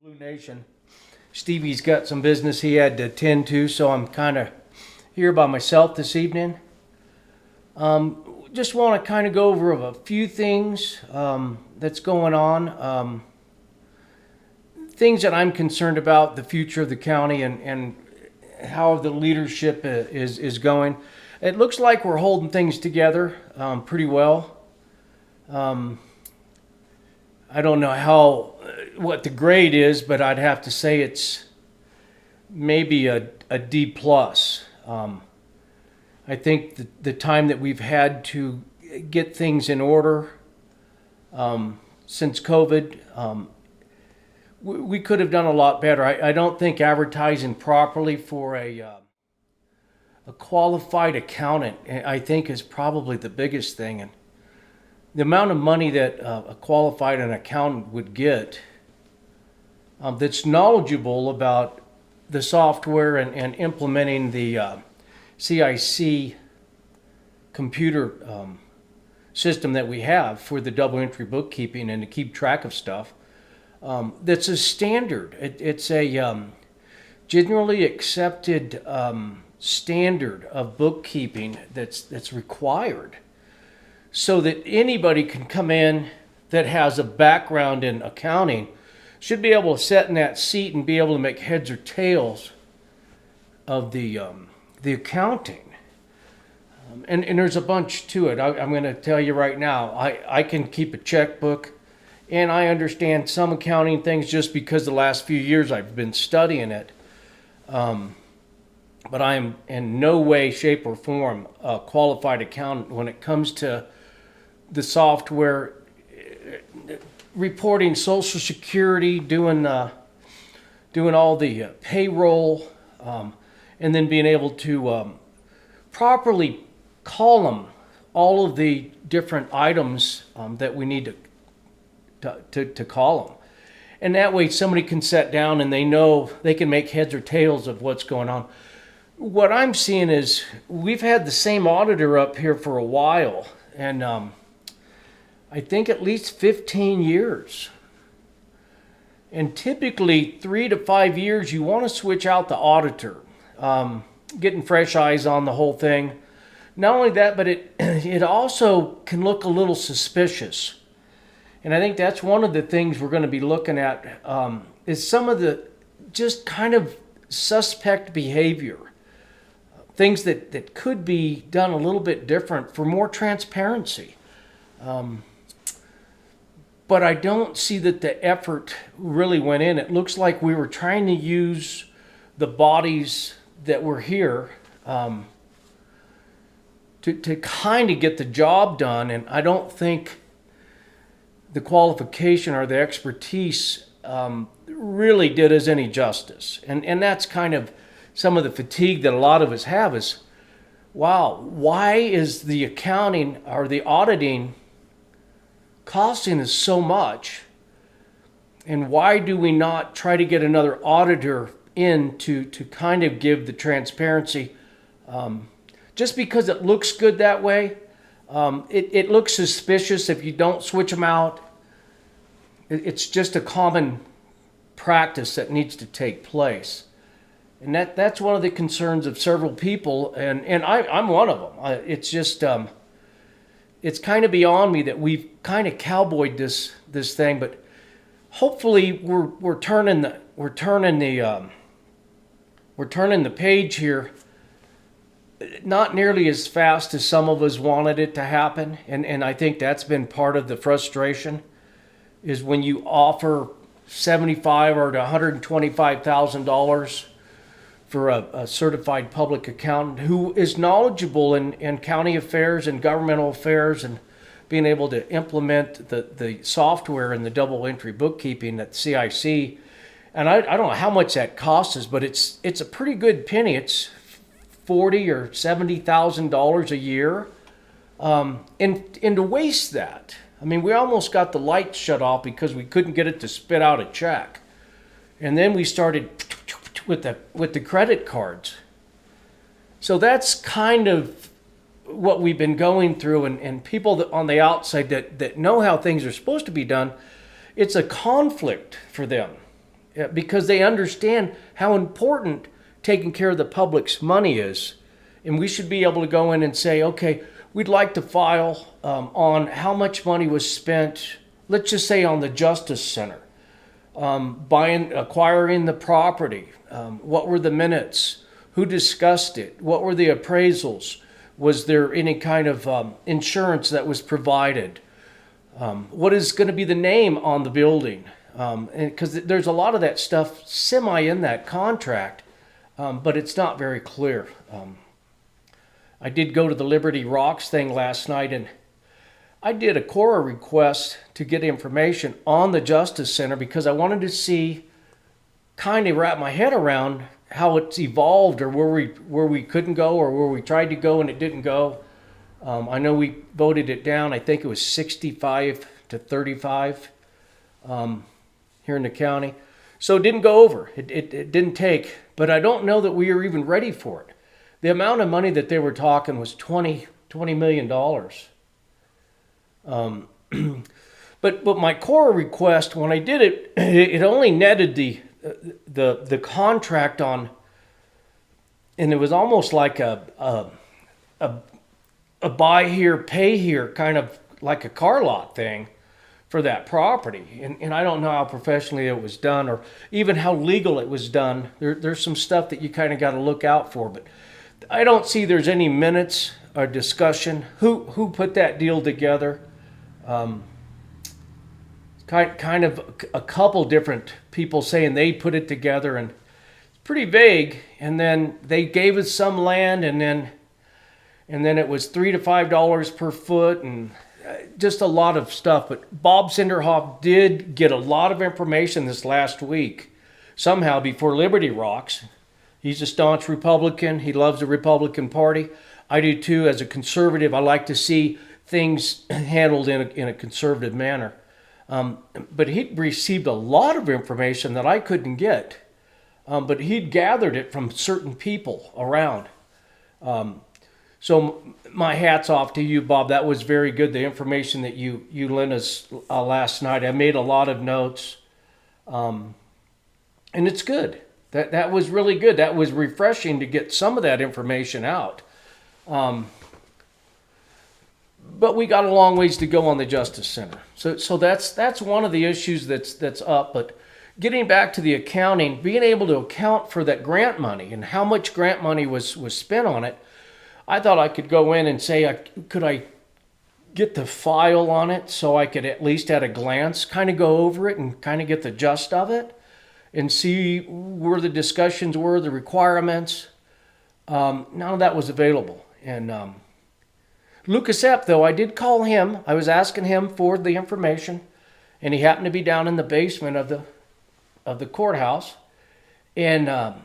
Blue Nation. Stevie's got some business he had to attend to, so I'm kind of here by myself this evening. Just want to kind of go over a few things that's going on. Things that I'm concerned about, the future of the county and how the leadership is going. It looks like we're holding things together pretty well. I don't know what the grade is, but I'd have to say it's maybe a D plus. I think the time that we've had to get things in order since COVID, we could have done a lot better. I don't think advertising properly for a qualified accountant, I think, is probably the biggest thing. And the amount of money that a qualified accountant would get that's knowledgeable about the software and implementing the CIC computer system that we have for the double entry bookkeeping and to keep track of stuff, that's a standard. It's a generally accepted standard of bookkeeping that's required, so that anybody can come in that has a background in accounting should be able to sit in that seat and be able to make heads or tails of the accounting. And there's a bunch to it. I'm going to tell you right now, I can keep a checkbook, and I understand some accounting things just because the last few years I've been studying it. But I am in no way, shape, or form a qualified accountant when it comes to the software, reporting Social Security, doing all the payroll, and then being able to properly column all of the different items that we need to column. And that way somebody can sit down and they know they can make heads or tails of what's going on. What I'm seeing is we've had the same auditor up here for a while, and I think at least 15 years. And typically 3 to 5 years, you want to switch out the auditor, getting fresh eyes on the whole thing. Not only that, but it also can look a little suspicious. And I think that's one of the things we're going to be looking at, is some of the just kind of suspect behavior. Things that could be done a little bit different for more transparency. But I don't see that the effort really went in. It looks like we were trying to use the bodies that were here to kind of get the job done, and I don't think the qualification or the expertise really did us any justice. And that's kind of some of the fatigue that a lot of us have is, wow, why is the accounting or the auditing costing us so much? And why do we not try to get another auditor in to kind of give the transparency? Just because it looks good that way, it looks suspicious if you don't switch them out. It's just a common practice that needs to take place. And that's one of the concerns of several people, and I'm one of them. It's just it's kind of beyond me that we've kind of cowboyed this thing, but hopefully we're turning the page here. Not nearly as fast as some of us wanted it to happen, and I think that's been part of the frustration, is when you offer $75,000 or to $125,000 for a certified public accountant who is knowledgeable in county affairs and governmental affairs and being able to implement the software and the double entry bookkeeping at CIC. And I don't know how much that costs us, but it's a pretty good penny. It's $40,000 or $70,000 a year. And to waste that, I mean, we almost got the lights shut off because we couldn't get it to spit out a check. And then we started with the credit cards. So that's kind of what we've been going through, and people on the outside that know how things are supposed to be done, it's a conflict for them. because they understand how important taking care of the public's money is. And we should be able to go in and say, okay, we'd like to file on how much money was spent, let's just say on the Justice Center, acquiring the property, what were the minutes, who discussed it, what were the appraisals, was there any kind of insurance that was provided, what is going to be the name on the building, because there's a lot of that stuff semi in that contract, but it's not very clear. I did go to the Liberty Rocks thing last night, and I did a Cora request to get information on the Justice Center because I wanted to see, kind of wrap my head around how it's evolved, or where we couldn't go, or where we tried to go and it didn't go. I know we voted it down. I think it was 65 to 35 here in the county. So it didn't go over. It didn't take. But I don't know that we are even ready for it. The amount of money that they were talking was $20 million. But my core request, when I did it, it only netted the contract on, and it was almost like a buy here, pay here, kind of like a car lot thing for that property. And I don't know how professionally it was done, or even how legal it was done. There's some stuff that you kind of got to look out for, but I don't see there's any minutes or discussion. Who put that deal together? Kind of a couple different people saying they put it together, and it's pretty vague. And then they gave us some land, and then it was $3 to $5 per foot, and just a lot of stuff. But Bob Cinderhoff did get a lot of information this last week, somehow, before Liberty Rocks. He's a staunch Republican. He loves the Republican Party. I do too. As a conservative, I like to see things handled in a conservative manner. But he'd received a lot of information that I couldn't get. But he'd gathered it from certain people around. So my hat's off to you, Bob. That was very good, the information that you lent us last night. I made a lot of notes. And it's good. That was really good. That was refreshing to get some of that information out. But we got a long ways to go on the Justice Center. So that's one of the issues that's up. But getting back to the accounting, being able to account for that grant money and how much grant money was spent on it, I thought I could go in and say, could I get the file on it so I could at least at a glance kind of go over it and kind of get the gist of it and see where the discussions were, the requirements. None of that was available. And Lucas Epp, though, I did call him. I was asking him for the information, and he happened to be down in the basement of the courthouse. And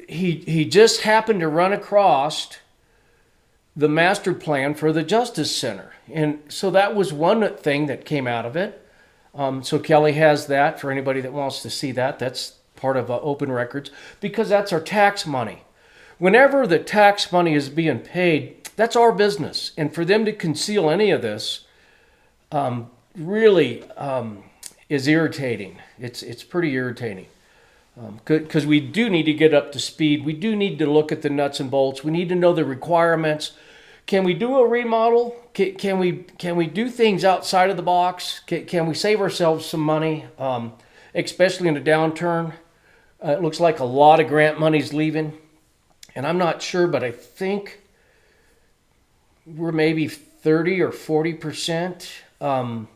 he just happened to run across the master plan for the Justice Center. And so that was one thing that came out of it. So Kelly has that for anybody that wants to see that. That's part of open records, because that's our tax money. Whenever the tax money is being paid, that's our business. And for them to conceal any of this really is irritating. It's pretty irritating. Because we do need to get up to speed. We do need to look at the nuts and bolts. We need to know the requirements. Can we do a remodel? Can we do things outside of the box? Can we save ourselves some money, especially in a downturn? It looks like a lot of grant money's leaving. And I'm not sure, but I think we're maybe 30 or 40%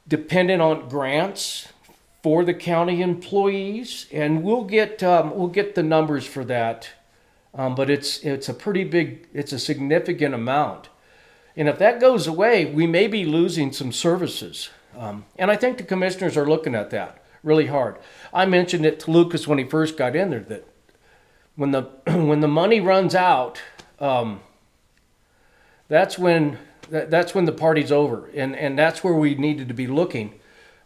dependent on grants for the county employees, and we'll get the numbers for that. But it's a pretty big, it's a significant amount. And if that goes away, we may be losing some services. And I think the commissioners are looking at that really hard. I mentioned it to Lucas when he first got in there, that when the money runs out, that's when the party's over. And that's where we needed to be looking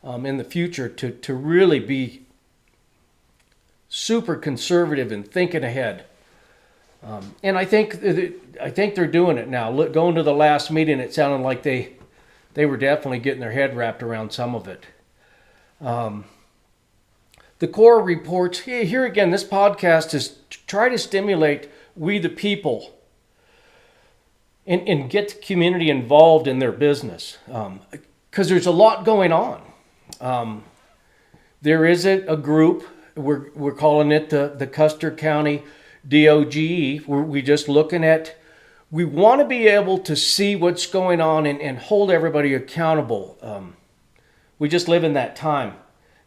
in the future to really be super conservative and thinking ahead. And I think they're doing it now. Look, going to the last meeting, it sounded like they were definitely getting their head wrapped around some of it. the core reports, here again, this podcast is to try to stimulate we the people and get the community involved in their business. Because there's a lot going on. There is a group, we're calling it the Custer County DOGE, where we're just looking at, we want to be able to see what's going on and hold everybody accountable. We just live in that time,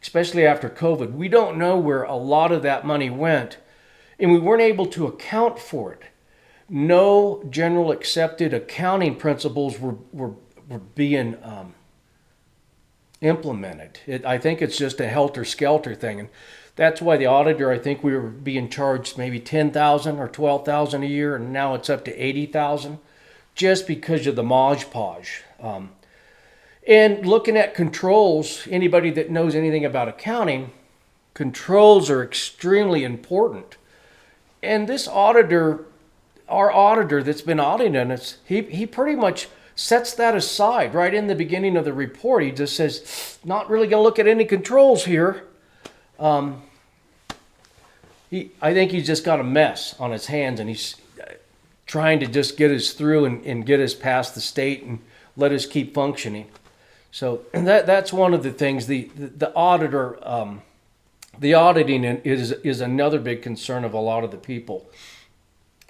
especially after COVID. We don't know where a lot of that money went, and we weren't able to account for it. No general accepted accounting principles were being implemented. I think it's just a helter-skelter thing, and that's why the auditor, I think we were being charged maybe $10,000 or $12,000 a year, and now it's up to $80,000, just because of the Mod Podge. And looking at controls, anybody that knows anything about accounting, controls are extremely important. And this auditor, our auditor that's been auditing us, he pretty much sets that aside right in the beginning of the report. He just says, not really going to look at any controls here. I think he's just got a mess on his hands, and he's trying to just get us through and get us past the state and let us keep functioning. So that's one of the things. The auditor, the auditing is another big concern of a lot of the people.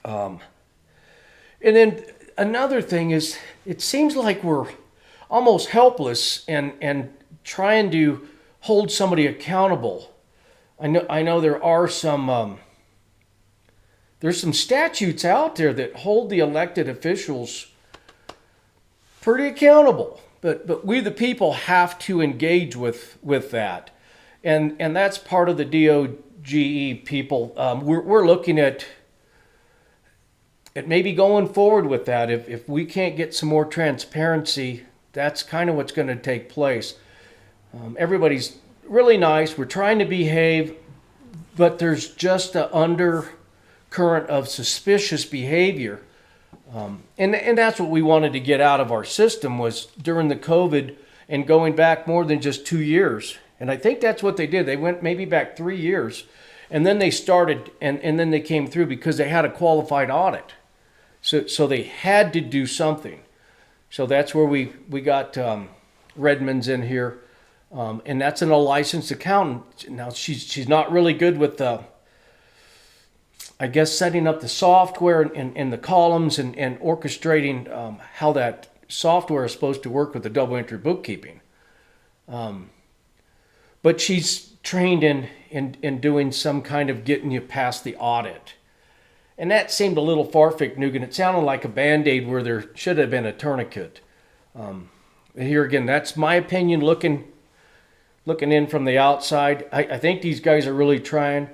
And then another thing is, it seems like we're almost helpless and trying to hold somebody accountable. I know there are there's some statutes out there that hold the elected officials pretty accountable, but we the people have to engage with that, and that's part of the DOGE people. We're looking at maybe going forward with that. If we can't get some more transparency, that's kind of what's going to take place. Everybody's really nice. We're trying to behave, but there's just an undercurrent of suspicious behavior. And that's what we wanted to get out of our system, was during the COVID and going back more than just 2 years. And I think that's what they did. They went maybe back 3 years, and then they started, and then they came through because they had a qualified audit. So they had to do something. So that's where we got Redmond's in here. And that's a licensed accountant. Now she's not really good with I guess setting up the software and the columns and orchestrating how that software is supposed to work with the double entry bookkeeping. But she's trained in doing some kind of getting you past the audit. And that seemed a little far-fetched, Nugan. It sounded like a Band-Aid where there should have been a tourniquet. Here again, that's my opinion looking in from the outside. I think these guys are really trying.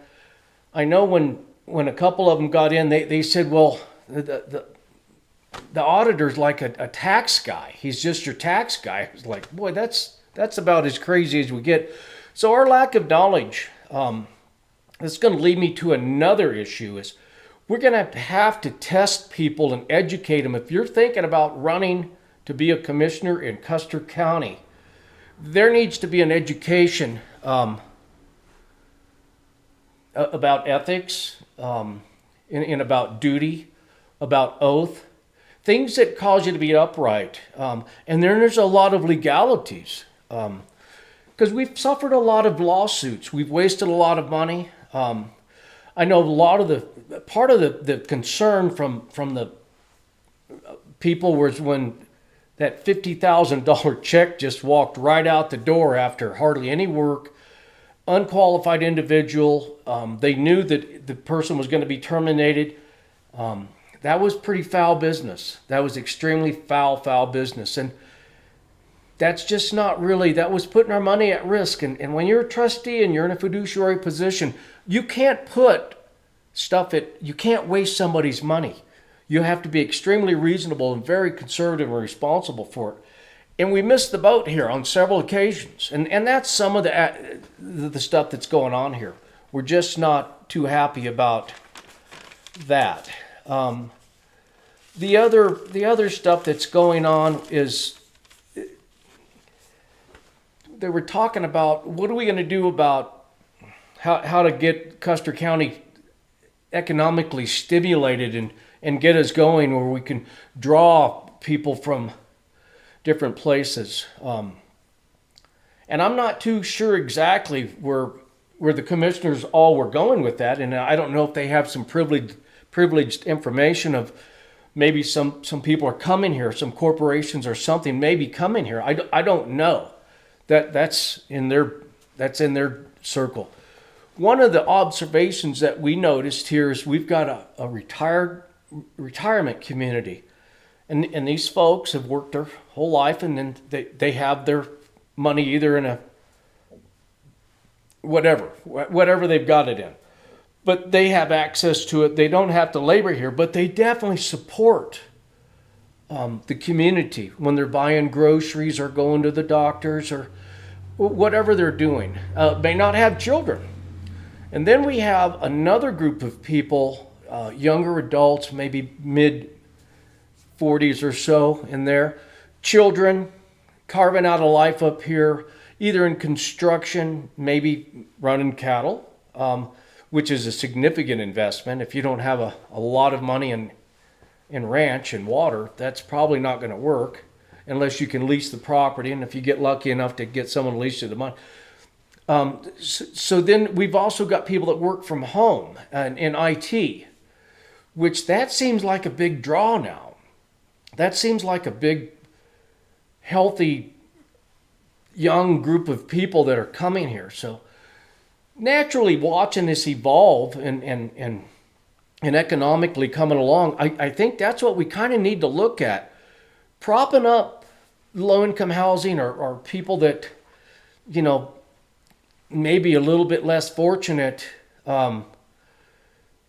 I know when a couple of them got in, they said, well, the auditor's like a tax guy. He's just your tax guy. I was like, boy, that's about as crazy as we get. So our lack of knowledge, that's going to lead me to another issue, is we're going to have to test people and educate them. If you're thinking about running to be a commissioner in Custer County, there needs to be an education about ethics, and about duty, about oath, things that cause you to be upright. And then there's a lot of legalities, because we've suffered a lot of lawsuits. We've wasted a lot of money. I know a lot of the concern from the people was when that $50,000 check just walked right out the door after hardly any work. Unqualified individual. They knew that the person was going to be terminated. That was pretty foul business. That was extremely foul business. And that's just not really, that was putting our money at risk. And when you're a trustee and you're in a fiduciary position, you can't put you can't waste somebody's money. You have to be extremely reasonable and very conservative and responsible for it. And we missed the boat here on several occasions. And that's some of the stuff that's going on here. We're just not too happy about that. The other stuff that's going on is they were talking about, what are we going to do about how to get Custer County economically stimulated and get us going where we can draw people from different places. And I'm not too sure exactly where the commissioners all were going with that, and I don't know if they have some privileged information of maybe some people are coming here, some corporations or something maybe coming here. I don't know. That's in their circle. One of the observations that we noticed here is we've got a retirement community, and these folks have worked their whole life, and then they have their money either in a whatever they've got it in, but they have access to it. They don't have to labor here, but they definitely support the community when they're buying groceries or going to the doctors or whatever they're doing. May not have children. And then we have another group of people, younger adults, maybe mid 40s or so in there, children carving out a life up here, either in construction, maybe running cattle, which is a significant investment. If you don't have a lot of money in ranch and water, that's probably not going to work unless you can lease the property. And if you get lucky enough to get someone to lease you the money. So then we've also got people that work from home and in IT, which that seems like a big draw now. That seems like a big, healthy, young group of people that are coming here. So naturally watching this evolve and economically coming along, I think that's what we kind of need to look at. Propping up low-income housing or people that, maybe a little bit less fortunate,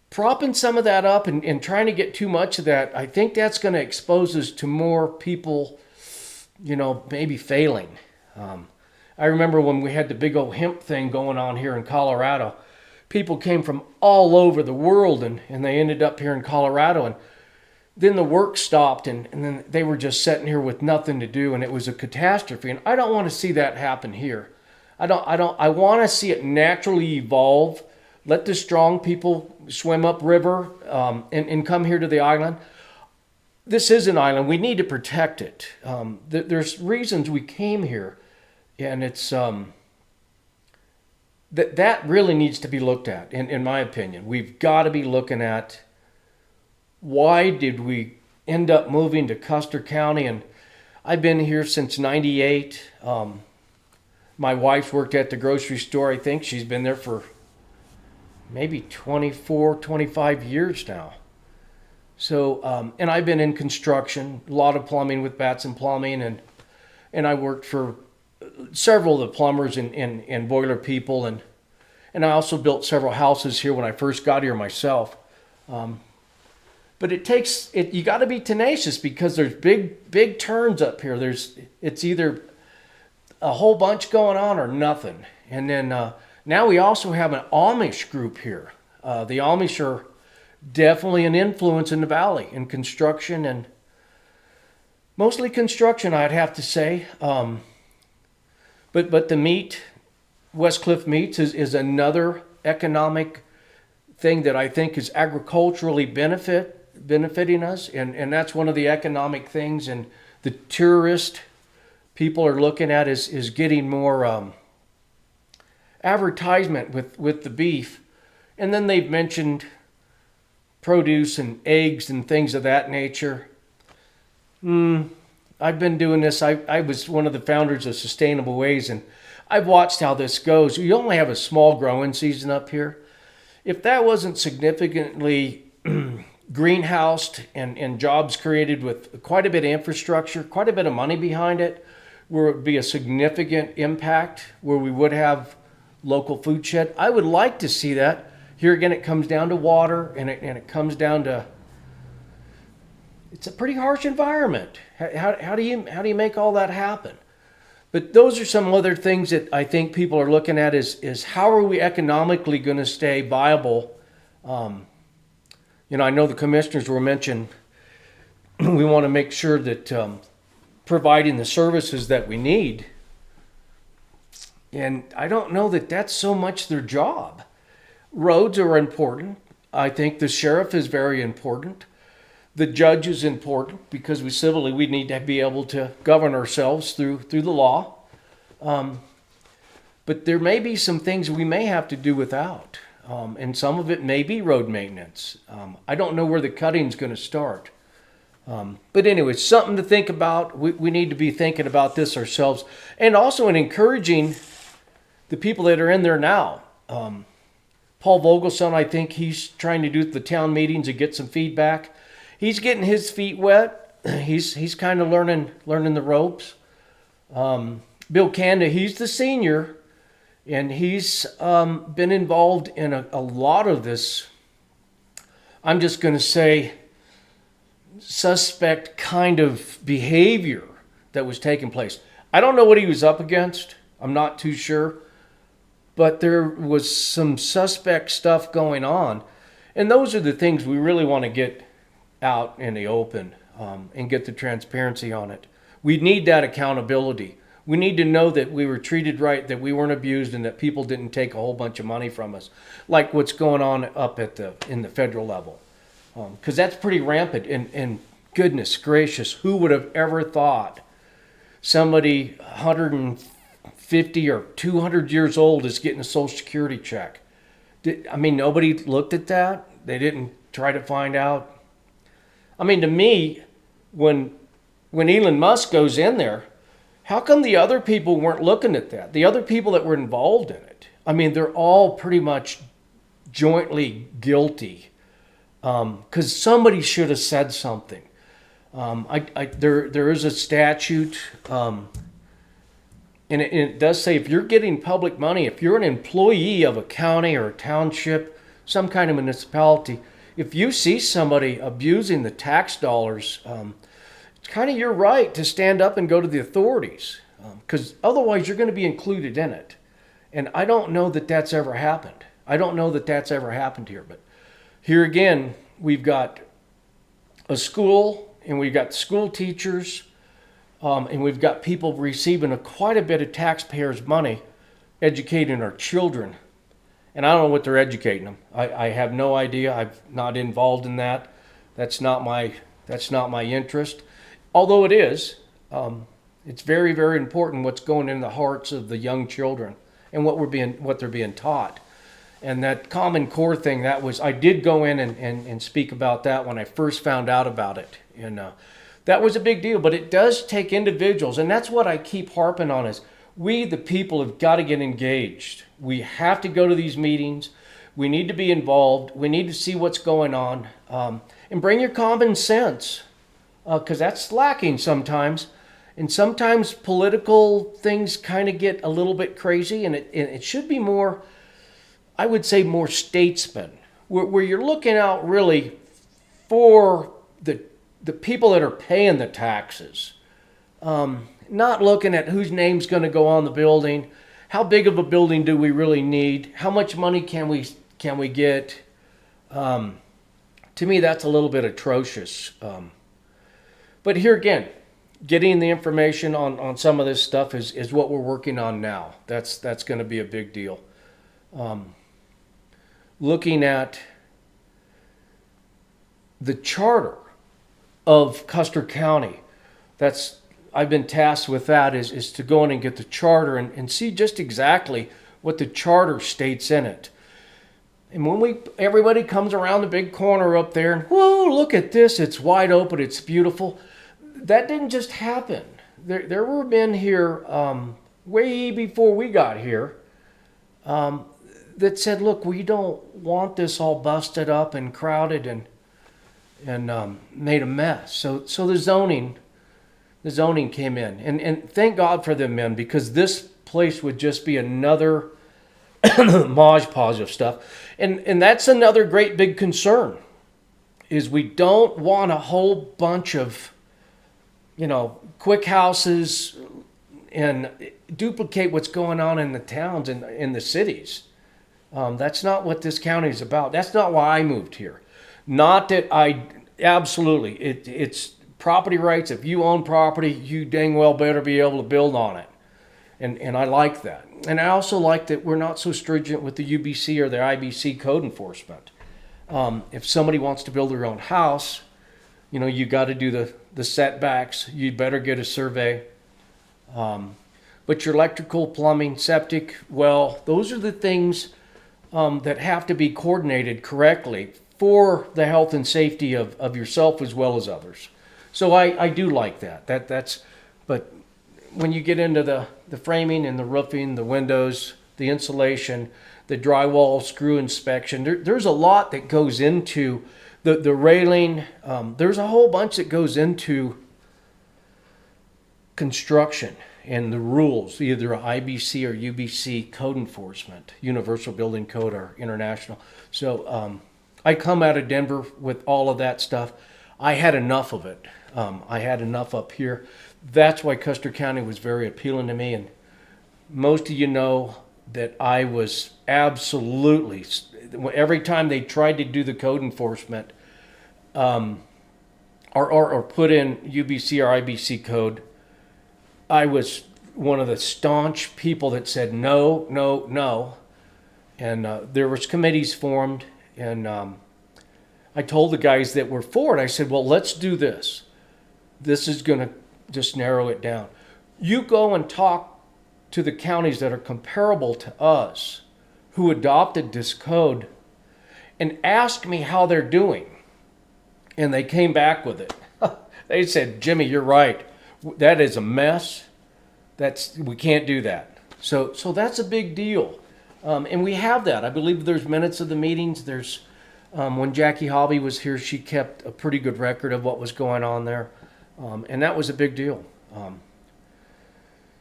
propping some of that up and trying to get too much of that, I think that's going to expose us to more people, maybe failing. I remember when we had the big old hemp thing going on here in Colorado, people came from all over the world and they ended up here in Colorado, and then the work stopped and then they were just sitting here with nothing to do, and it was a catastrophe. And I don't want to see that happen here. I want to see it naturally evolve. Let the strong people swim upriver and come here to the island. This is an island. We need to protect it. There's reasons we came here, and it's that really needs to be looked at, in my opinion. We've got to be looking at why did we end up moving to Custer County, and I've been here since '98. My wife's worked at the grocery store. I think she's been there for maybe 24, 25 years now. So, and I've been in construction, a lot of plumbing with Batson Plumbing, and I worked for several of the plumbers and boiler people, and I also built several houses here when I first got here myself. But you got to be tenacious because there's big turns up here. It's either a whole bunch going on or nothing. And then now we also have an Amish group here. The Amish are definitely an influence in the valley in construction, and mostly construction, I'd have to say. But the meat, Westcliff Meats, is another economic thing that I think is agriculturally benefiting us, and that's one of the economic things. And the tourist people are looking at is getting more advertisement with the beef. And then they've mentioned produce and eggs and things of that nature. I've been doing this. I was one of the founders of Sustainable Ways, and I've watched how this goes. We only have a small growing season up here. If that wasn't significantly greenhoused and jobs created with quite a bit of infrastructure, quite a bit of money behind it, where it would be a significant impact, where we would have local food shed, I would like to see that. Here again, it comes down to water, and it comes down to, it's a pretty harsh environment. How do you make all that happen? But those are some other things that I think people are looking at is how are we economically going to stay viable? I know the commissioners were mentioned. We want to make sure that providing the services that we need And I don't know that that's so much their job. Roads are important. I think the sheriff is very important. The judge is important because we need to be able to govern ourselves through the law. But there may be some things we may have to do without. And some of it may be road maintenance. I don't know where the cutting's going to start. But anyway, something to think about. We need to be thinking about this ourselves. And also in encouraging the people that are in there now. Paul Vogelson, I think he's trying to do the town meetings and get some feedback. He's getting his feet wet. He's kind of learning the ropes. Bill Kanda, he's the senior, and he's been involved in a lot of this, I'm just going to say, suspect kind of behavior that was taking place. I don't know what he was up against. I'm not too sure. But there was some suspect stuff going on. And those are the things we really want to get out in the open and get the transparency on it. We need that accountability. We need to know that we were treated right, that we weren't abused, and that people didn't take a whole bunch of money from us, like what's going on up in the federal level. Because that's pretty rampant. And goodness gracious, who would have ever thought somebody 150 or 200 years old is getting a Social Security check? Nobody looked at that. They didn't try to find out. To me, when Elon Musk goes in there, how come the other people weren't looking at that? The other people that were involved in it. They're all pretty much jointly guilty. Because somebody should have said something. There is a statute, and it does say if you're getting public money, if you're an employee of a county or a township, some kind of municipality, if you see somebody abusing the tax dollars, it's kind of your right to stand up and go to the authorities, because otherwise you're going to be included in it. And I don't know that that's ever happened. Here, but here again, we've got a school, and we've got school teachers, and we've got people receiving quite a bit of taxpayers' money educating our children. And I don't know what they're educating them. I have no idea. I'm not involved in that. That's not my interest. Although it is, it's very, very important what's going in the hearts of the young children and what they're being taught. And that Common Core thing, I did go in and speak about that when I first found out about it. And that was a big deal, but it does take individuals. And that's what I keep harping on is we, the people, have got to get engaged. We have to go to these meetings. We need to be involved. We need to see what's going on. And bring your common sense, because that's lacking sometimes. And sometimes political things kind of get a little bit crazy, and it should be more, I would say, more statesman, where you're looking out really for the people that are paying the taxes, not looking at whose name's going to go on the building, how big of a building do we really need, how much money can we get. To me, that's a little bit atrocious. But here again, getting the information on some of this stuff is what we're working on now. That's going to be a big deal. Looking at the charter of Custer County, I've been tasked with that, is to go in and get the charter and see just exactly what the charter states in it. And when everybody comes around the big corner up there and, whoa, look at this, it's wide open, it's beautiful. That didn't just happen. There were men here way before we got here that said, look, we don't want this all busted up and crowded and made a mess. So the zoning came in. And thank God for them men, because this place would just be another Maj positive stuff. And that's another great big concern, is we don't want a whole bunch of, quick houses and duplicate what's going on in the towns and in the cities. That's not what this county is about. That's not why I moved here. Not that absolutely, it's property rights. If you own property, you dang well better be able to build on it. And I like that. And I also like that we're not so stringent with the UBC or the IBC code enforcement. If somebody wants to build their own house, you got to do the setbacks. You better get a survey. But your electrical, plumbing, septic, well, those are the things that have to be coordinated correctly for the health and safety of yourself as well as others. So I do like that. But when you get into the framing and the roofing, the windows, the insulation, the drywall, screw inspection, there's a lot that goes into the railing. There's a whole bunch that goes into construction and the rules, either IBC or UBC code enforcement, Universal Building Code or International. So I come out of Denver with all of that stuff. I had enough of it. I had enough up here. That's why Custer County was very appealing to me. And most of you know that I was absolutely, every time they tried to do the code enforcement or put in UBC or IBC code, I was one of the staunch people that said no, no, no. And there was committees formed, and I told the guys that were for it, I said, well, let's do this. This is going to just narrow it down. You go and talk to the counties that are comparable to us who adopted this code and ask me how they're doing. And they came back with it. They said, Jimmy, you're right. That is a mess. We can't do that. So that's a big deal. And we have that. I believe there's minutes of the meetings. There's when Jackie Hobby was here, she kept a pretty good record of what was going on there. And that was a big deal.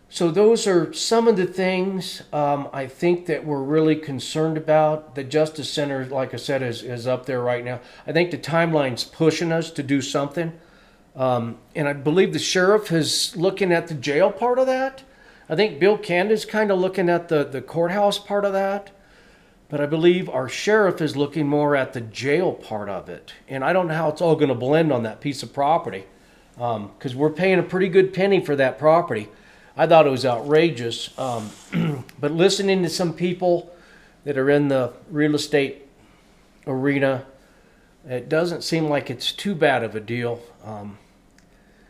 So those are some of the things I think that we're really concerned about. The Justice Center, like I said, is up there right now. I think the timeline's pushing us to do something. And I believe the sheriff is looking at the jail part of that. I think Bill Canda's kind of looking at the courthouse part of that. But I believe our sheriff is looking more at the jail part of it. And I don't know how it's all going to blend on that piece of property. Because we're paying a pretty good penny for that property. I thought it was outrageous. But listening to some people that are in the real estate arena, it doesn't seem like it's too bad of a deal.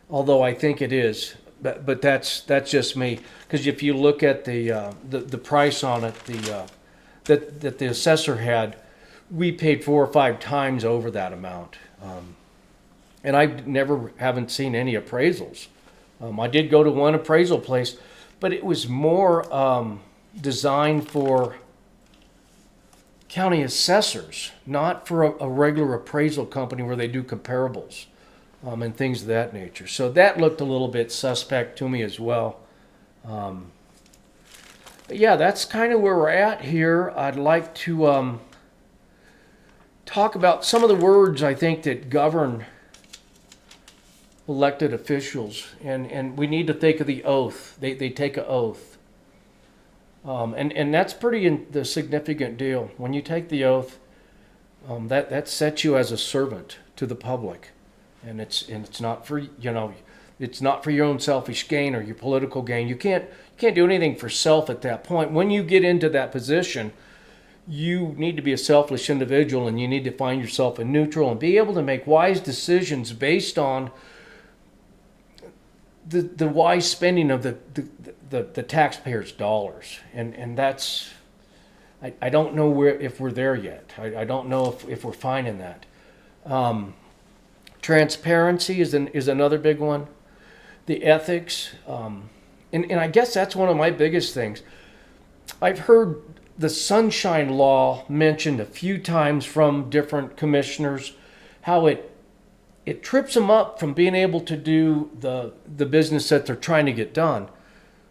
Although I think it is. But that's just me. Because if you look at the price on it, that the assessor had, we paid 4 or 5 times over that amount. And I haven't seen any appraisals. I did go to one appraisal place, but it was more designed for county assessors, not for a regular appraisal company where they do comparables and things of that nature. So that looked a little bit suspect to me as well. But yeah, that's kind of where we're at here. I'd like to talk about some of the words I think that govern elected officials, and we need to think of the oath. They take an oath, and that's the significant deal. When you take the oath, that sets you as a servant to the public, and it's not for it's not for your own selfish gain or your political gain. You can't do anything for self at that point. When you get into that position, you need to be a selfless individual, and you need to find yourself a neutral and be able to make wise decisions based on the wise spending of the taxpayers' dollars, and that's I don't know if we're there yet. I don't know if we're finding that. Transparency is another big one. The ethics, and I guess that's one of my biggest things. I've heard the Sunshine Law mentioned a few times from different commissioners, how it trips them up from being able to do the business that they're trying to get done.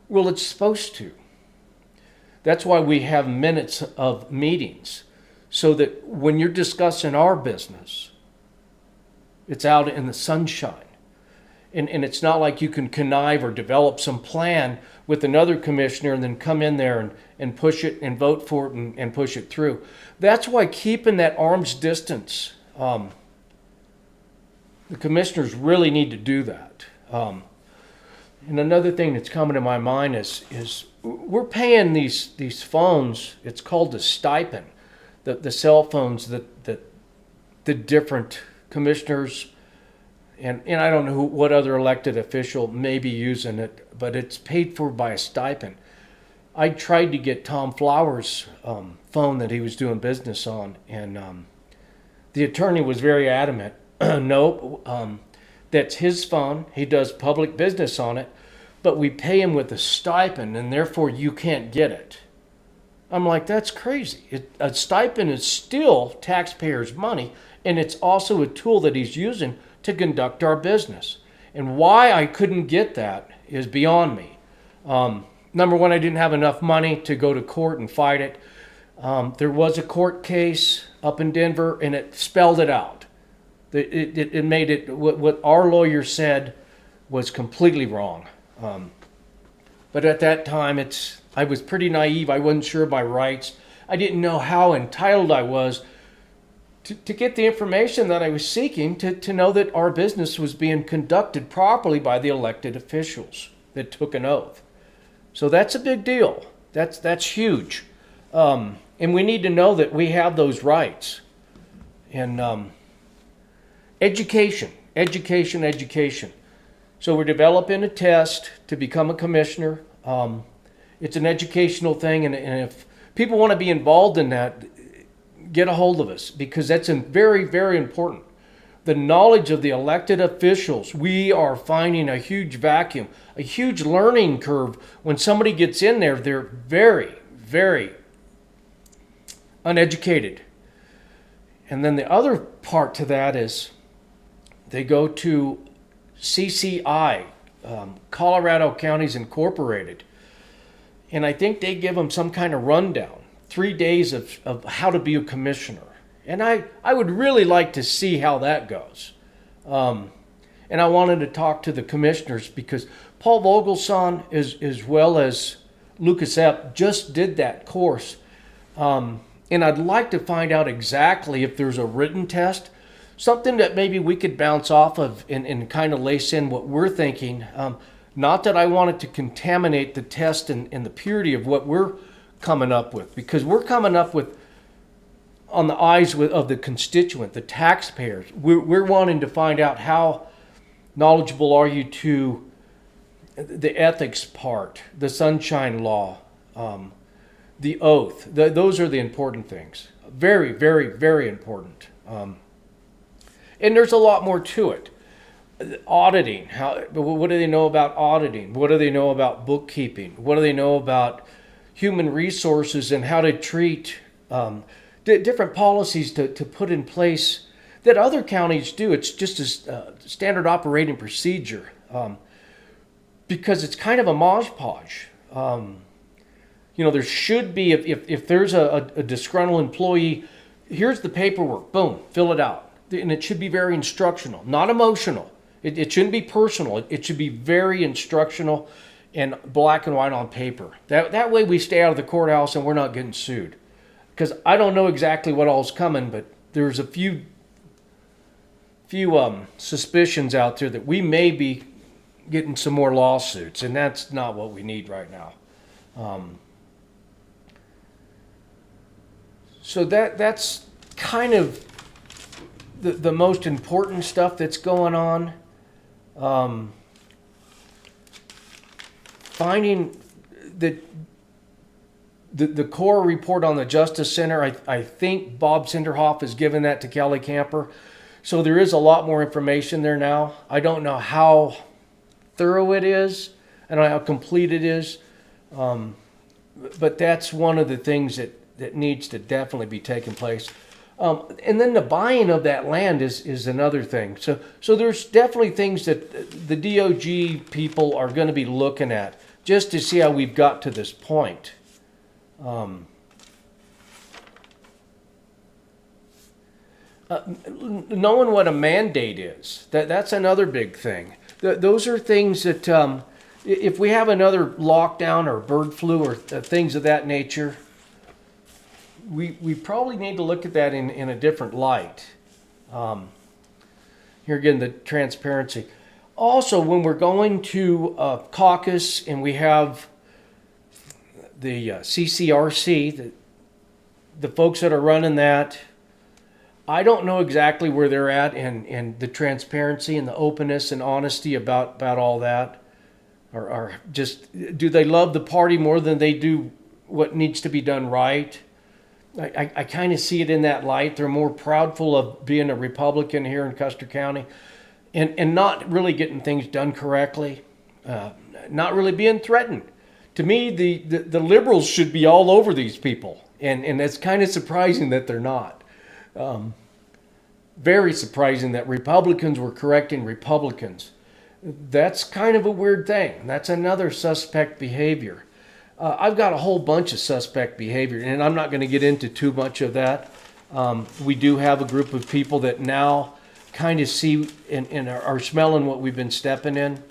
Well, it's supposed to. That's why we have minutes of meetings, so that when you're discussing our business, it's out in the sunshine. And it's not like you can connive or develop some plan with another commissioner and then come in there and push it and vote for it and push it through. That's why keeping that arm's distance, the commissioners really need to do that. And another thing that's coming to my mind is we're paying these phones. It's called the stipend, the cell phones that the different commissioners and I don't know what other elected official may be using it, but it's paid for by a stipend. I tried to get Tom Flowers' phone that he was doing business on, and the attorney was very adamant. No, that's his phone. He does public business on it, but we pay him with a stipend, and therefore you can't get it. I'm like, that's crazy. A stipend is still taxpayers' money, and it's also a tool that he's using to conduct our business. And why I couldn't get that is beyond me. Number one, I didn't have enough money to go to court and fight it. There was a court case up in Denver, and it spelled it out. It made it, what our lawyer said was completely wrong. But at that time, I was pretty naive. I wasn't sure of my rights. I didn't know how entitled I was to get the information that I was seeking to know that our business was being conducted properly by the elected officials that took an oath. So that's a big deal. That's huge. And we need to know that we have those rights. And education. So we're developing a test to become a commissioner. It's an educational thing, and if people want to be involved in that, get a hold of us, because that's very, very important. The knowledge of the elected officials, we are finding a huge vacuum, a huge learning curve. When somebody gets in there, they're very, very uneducated. And then the other part to that is they go to CCI, Colorado Counties Incorporated, and I think they give them some kind of rundown, 3 days of how to be a commissioner. And I would really like to see how that goes. And I wanted to talk to the commissioners because Paul Vogelsong, as well as Lucas Epp, just did that course. And I'd like to find out exactly if there's a written test, something that maybe we could bounce off of and kind of lace in what we're thinking. Not that I wanted to contaminate the test and the purity of what we're coming up with, because we're coming up with on the eyes of the constituent, the taxpayers. We're wanting to find out how knowledgeable are you to the ethics part, the sunshine law, the oath. Those are the important things. Very, very, very important. And there's a lot more to it. Auditing. What do they know about auditing? What do they know about bookkeeping? What do they know about human resources and how to treat different policies to put in place that other counties do? It's just a standard operating procedure, because it's kind of a modge podge. There should be, if there's a disgruntled employee, here's the paperwork, boom, fill it out. And it should be very instructional, not emotional. It shouldn't be personal. It should be very instructional and black and white on paper. That way we stay out of the courthouse and we're not getting sued. Because I don't know exactly what all's coming, but there's a few suspicions out there that we may be getting some more lawsuits, and that's not what we need right now. So that's kind of the most important stuff that's going on. Finding the core report on the Justice Center, I think Bob Sinderhoff has given that to Kelly Camper. So there is a lot more information there now. I don't know how thorough it is. I don't know how complete it is. But that's one of the things that needs to definitely be taking place. And then the buying of that land is another thing. So there's definitely things that the DOG people are going to be looking at just to see how we've got to this point. Knowing what a mandate is, that's another big thing. Those are things that if we have another lockdown or bird flu or things of that nature, we probably need to look at that in a different light. Here again, the transparency. Also, when we're going to caucus and we have CCRC, the folks that are running that, I don't know exactly where they're at in the transparency and the openness and honesty about all that. Or just, do they love the party more than they do what needs to be done right? I kind of see it in that light. They're more proudful of being a Republican here in Custer County and not really getting things done correctly, not really being threatened. To me, the liberals should be all over these people, and it's kind of surprising that they're not. Very surprising that Republicans were correcting Republicans. That's kind of a weird thing. That's another suspect behavior. I've got a whole bunch of suspect behavior, and I'm not going to get into too much of that. We do have a group of people that now kind of see and are smelling what we've been stepping in.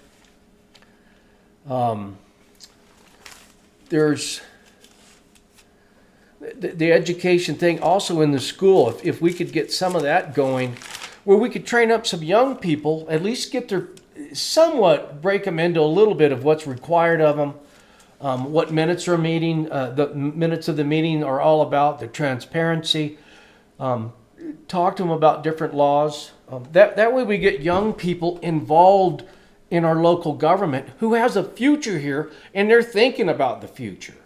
There's the education thing also in the school. If we could get some of that going, where we could train up some young people, at least get their somewhat break them into a little bit of what's required of them. What minutes are meeting, the minutes of the meeting are all about, the transparency. Talk to them about different laws. That way we get young people involved in our local government who has a future here, and they're thinking about the future.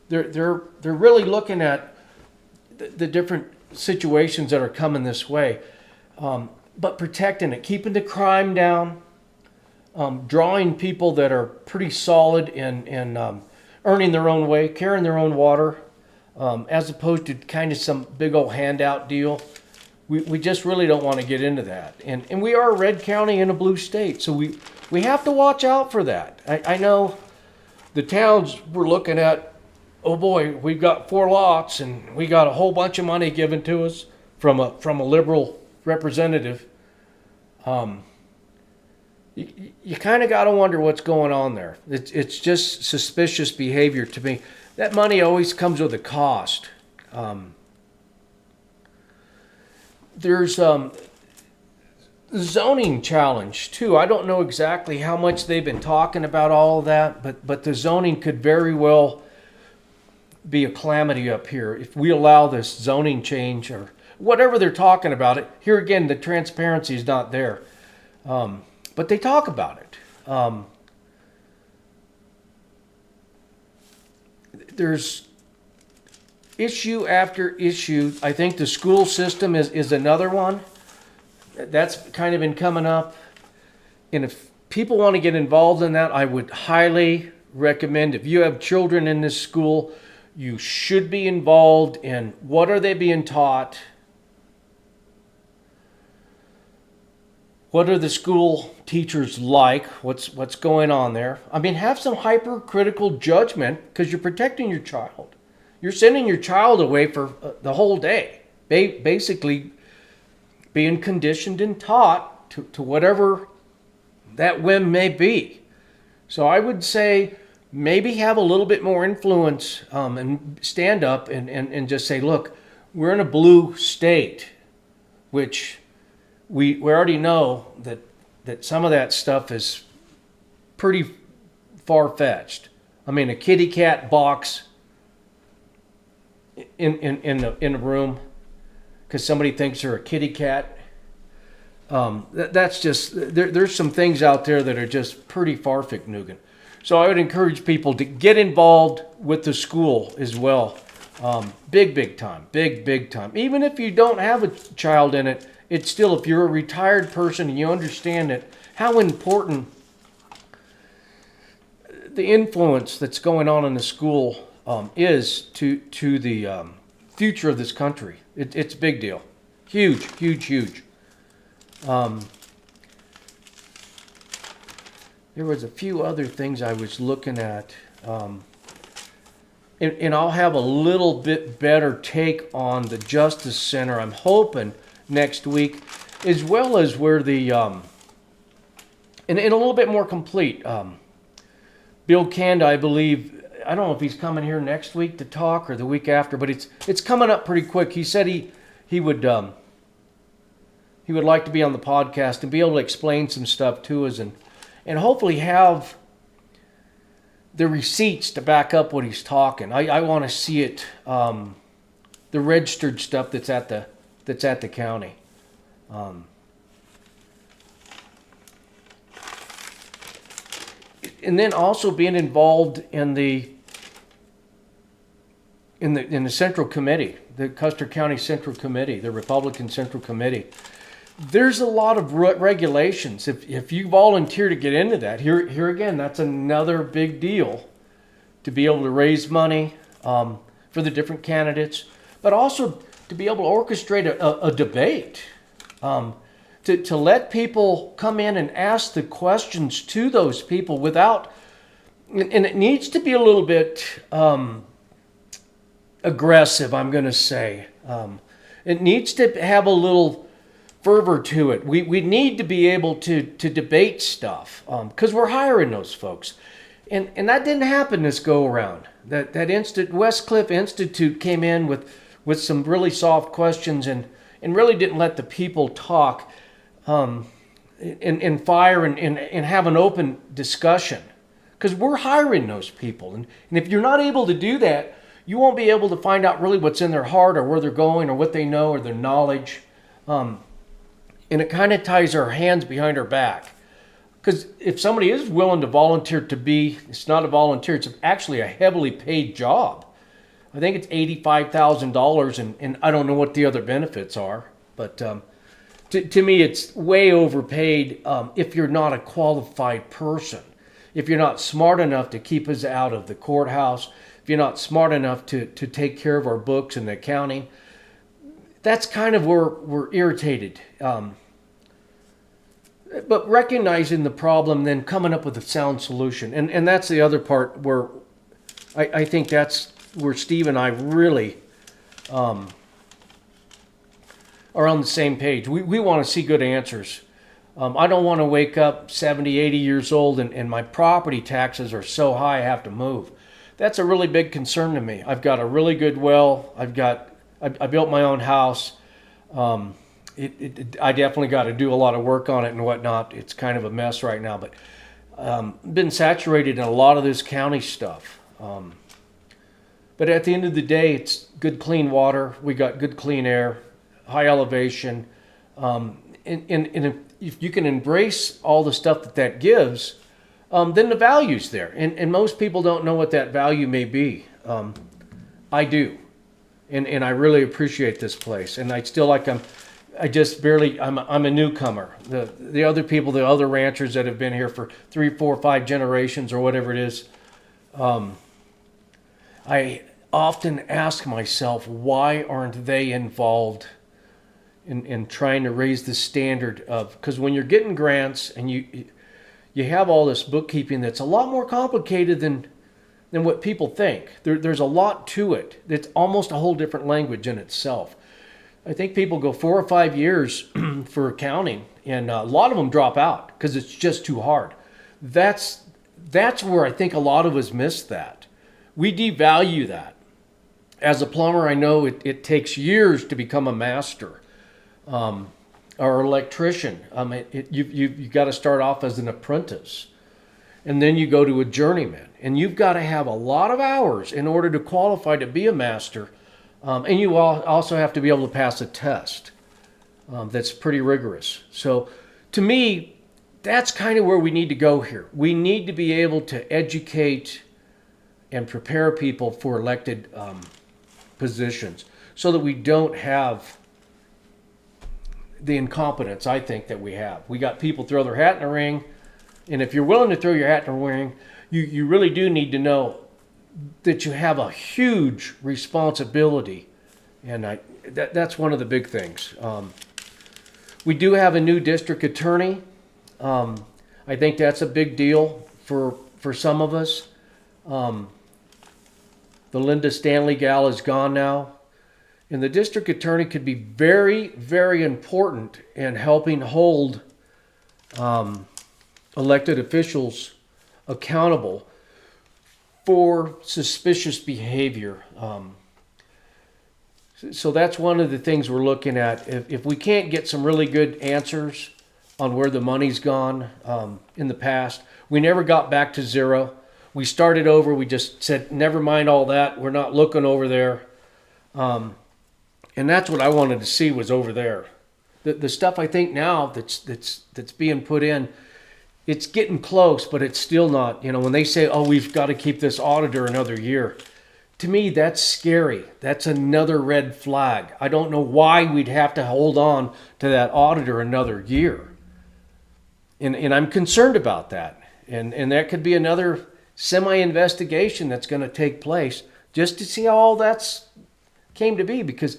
They're really looking at the different situations that are coming this way, but protecting it, keeping the crime down, drawing people that are pretty solid in earning their own way, carrying their own water, as opposed to kind of some big old handout deal. We just really don't want to get into that. And we are a red county in a blue state, so we have to watch out for that. I know the towns we're looking at, oh boy, we've got 4 lots and we got a whole bunch of money given to us from a liberal representative. You kind of got to wonder what's going on there. It's just suspicious behavior to me. That money always comes with a cost. There's zoning challenge too. I don't know exactly how much they've been talking about all of that, but the zoning could very well be a calamity up here if we allow this zoning change or whatever they're talking about it. Here again, the transparency is not there. But they talk about it. There's issue after issue. I think the school system is another one. That's kind of been coming up. And if people want to get involved in that, I would highly recommend, if you have children in this school, you should be involved in what are they being taught. What are the school teachers like? What's going on there? I mean, have some hypercritical judgment because you're protecting your child. You're sending your child away for the whole day, basically being conditioned and taught to whatever that whim may be. So I would say maybe have a little bit more influence and stand up and just say, look, we're in a blue state, which we already know that some of that stuff is pretty far-fetched. I mean, a kitty cat box in a room because somebody thinks they're a kitty cat. That's just, there's some things out there that are just pretty far-fick-nugan. So I would encourage people to get involved with the school as well. Big time. Even if you don't have a child in it, it's still, if you're a retired person and you understand it, how important the influence that's going on in the school is to the future of this country. It's a big deal. Huge. There was a few other things I was looking at. And I'll have a little bit better take on the Justice Center, I'm hoping, next week, as well as where the, and a little bit more complete. Bill Kanda, I believe, I don't know if he's coming here next week to talk or the week after, but it's coming up pretty quick. He said he would like to be on the podcast and be able to explain some stuff to us and hopefully have the receipts to back up what he's talking. I want to see it, the registered stuff that's at the county. And then also being involved in the Central Committee, the Custer County Central Committee, the Republican Central Committee. There's a lot of regulations. If you volunteer to get into that, here again, that's another big deal to be able to raise money for the different candidates, but also to be able to orchestrate a debate, to let people come in and ask the questions to those people without, and it needs to be a little bit aggressive, I'm going to say. It needs to have a little fervor to it. We need to be able to debate stuff because we're hiring those folks. And that didn't happen this go around. That Westcliff Institute came in with some really soft questions and really didn't let the people talk and fire and have an open discussion. Because we're hiring those people. And if you're not able to do that, you won't be able to find out really what's in their heart or where they're going or what they know or their knowledge. And it kind of ties our hands behind our back. Because if somebody is willing to volunteer to be, it's not a volunteer, it's actually a heavily paid job. I think it's $85,000, and I don't know what the other benefits are. But to me, it's way overpaid if you're not a qualified person. If you're not smart enough to keep us out of the courthouse, if you're not smart enough to take care of our books and the accounting, that's kind of where we're irritated. But recognizing the problem, then coming up with a sound solution. And that's the other part where I think that's where Steve and I really are on the same page. We want to see good answers. I don't want to wake up 70, 80 years old and my property taxes are so high I have to move. That's a really big concern to me. I've got a really good well. I built my own house. I definitely got to do a lot of work on it and whatnot. It's kind of a mess right now, but been saturated in a lot of this county stuff. But at the end of the day, it's good, clean water. We got good, clean air, high elevation. And if you can embrace all the stuff that gives, then the value's there. And most people don't know what that value may be. I do. And I really appreciate this place. And I still like I'm a newcomer. The other people, the other ranchers that have been here for 3, 4, 5 generations or whatever it is, I often ask myself, why aren't they involved in trying to raise the standard of, because when you're getting grants and you have all this bookkeeping that's a lot more complicated than what people think. There's a lot to it. It's almost a whole different language in itself. I think people go 4 or 5 years for accounting, and a lot of them drop out because it's just too hard. That's where I think a lot of us miss that. We devalue that. As a plumber, I know it takes years to become a master, or electrician. You've got to start off as an apprentice, and then you go to a journeyman, and you've got to have a lot of hours in order to qualify to be a master. And you also have to be able to pass a test that's pretty rigorous. So to me, that's kind of where we need to go here. We need to be able to educate and prepare people for elected positions so that we don't have the incompetence, I think, that we have. We got people throw their hat in the ring, and if you're willing to throw your hat in the ring, you really do need to know that you have a huge responsibility, and that's one of the big things. We do have a new district attorney. I think that's a big deal for some of us. The Linda Stanley gal is gone now, and the district attorney could be very, very important in helping hold elected officials accountable for suspicious behavior. So that's one of the things we're looking at. If we can't get some really good answers on where the money's gone in the past, we never got back to zero. we started over. We just said, never mind all that. We're not looking over there. And that's what I wanted to see was over there. The stuff I think now that's being put in, it's getting close, but it's still not. You know, when they say, oh, we've got to keep this auditor another year, to me, that's scary. That's another red flag. I don't know why we'd have to hold on to that auditor another year. And I'm concerned about that. And that could be another semi-investigation that's going to take place just to see how all that's came to be, because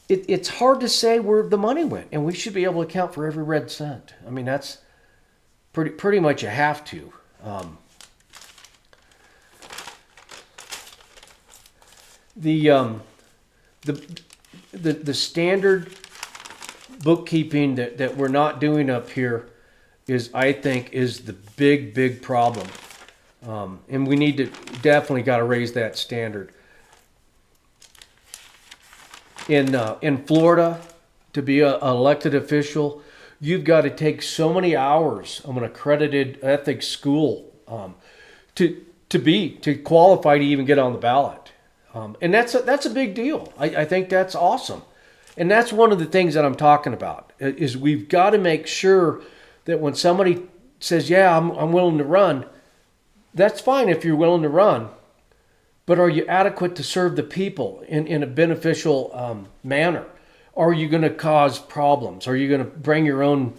it's hard to say where the money went, and we should be able to account for every red cent. I mean, that's pretty much you have to. The standard bookkeeping that we're not doing up here is, I think, is the big problem. And we need to definitely got to raise that standard. In Florida, to be an elected official, you've got to take so many hours of an accredited ethics school to qualify to even get on the ballot. And that's a big deal. I think that's awesome. And that's one of the things that I'm talking about, is we've got to make sure that when somebody says, yeah, I'm willing to run, that's fine if you're willing to run, but are you adequate to serve the people in a beneficial manner? Are you going to cause problems? Are you going to bring your own